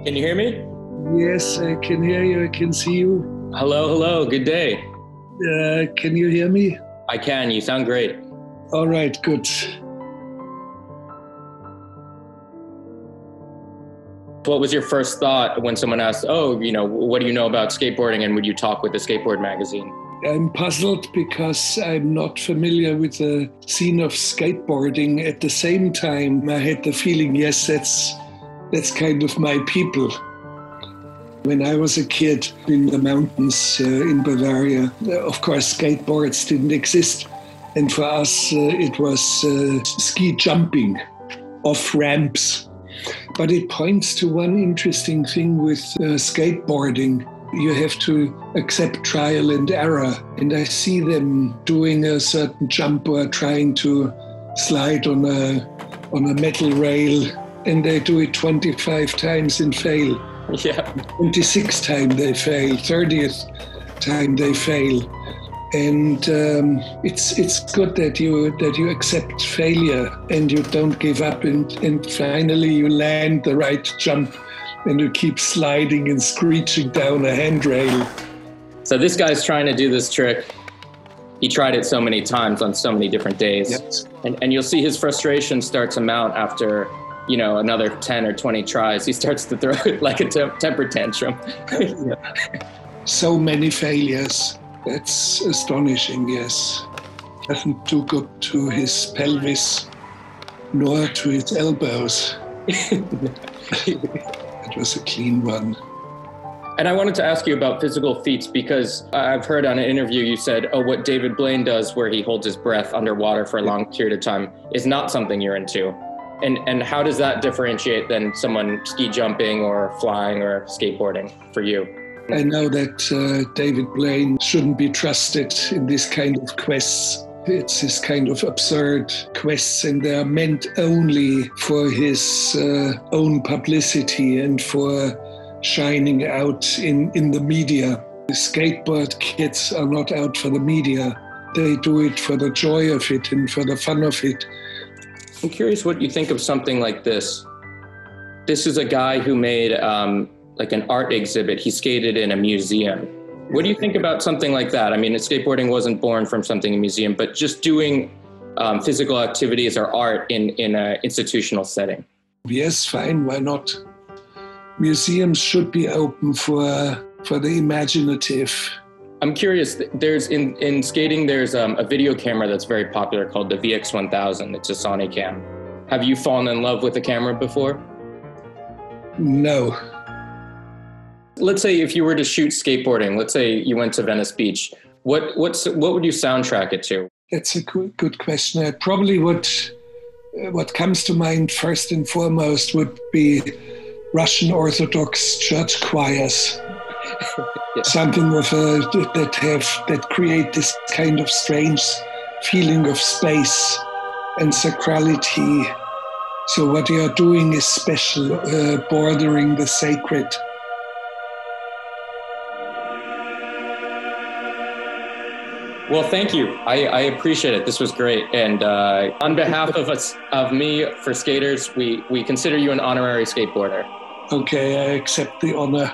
Can you hear me? Yes, I can hear you. I can see you. Hello, hello. Good day. Can you hear me? I can. You sound great. All right, good. What was your first thought when someone asked, what do you know about skateboarding, and would you talk with the skateboard magazine? I'm puzzled because I'm not familiar with the scene of skateboarding. At the same time, I had the feeling, yes, that's kind of my people. When I was a kid in the mountains in Bavaria, of course, skateboards didn't exist. And for us, it was ski jumping off ramps. But it points to one interesting thing with skateboarding. You have to accept trial and error. And I see them doing a certain jump or trying to slide on a metal rail, and they do it 25 times and fail. Yeah. 26th time they fail, 30th time they fail. And it's good that you accept failure and you don't give up, and finally you land the right jump and you keep sliding and screeching down a handrail. So this guy's trying to do this trick. He tried it so many times on so many different days. Yes. And you'll see his frustration start to mount after, another 10 or 20 tries. He starts to throw it like a temper tantrum. So many failures. That's astonishing, yes. Doesn't do good to his pelvis nor to his elbows. It was a clean one. And I wanted to ask you about physical feats, because I've heard on an interview you said, what David Blaine does where he holds his breath underwater for a long period of time is not something you're into. And how does that differentiate than someone ski jumping or flying or skateboarding for you? I know that David Blaine shouldn't be trusted in this kind of quests. It's this kind of absurd quests, and they're meant only for his own publicity and for shining out in the media. The skateboard kids are not out for the media. They do it for the joy of it and for the fun of it. I'm curious what you think of something like this. This is a guy who made like an art exhibit. He skated in a museum. What do you think about something like that? I mean, skateboarding wasn't born from something in a museum, but just doing physical activities or art in an institutional setting. Yes, fine, why not? Museums should be open for the imaginative. I'm curious, there's in skating, there's a video camera that's very popular called the VX1000. It's a Sony cam. Have you fallen in love with a camera before? No. Let's say if you were to shoot skateboarding, let's say you went to Venice Beach, what would you soundtrack it to? That's a good question. Probably what comes to mind first and foremost would be Russian Orthodox church choirs. Yeah. Something that create this kind of strange feeling of space and sacrality. So what you are doing is special, bordering the sacred. Well, thank you. I appreciate it. This was great. And on behalf of me, for skaters, we consider you an honorary skateboarder. Okay, I accept the honor.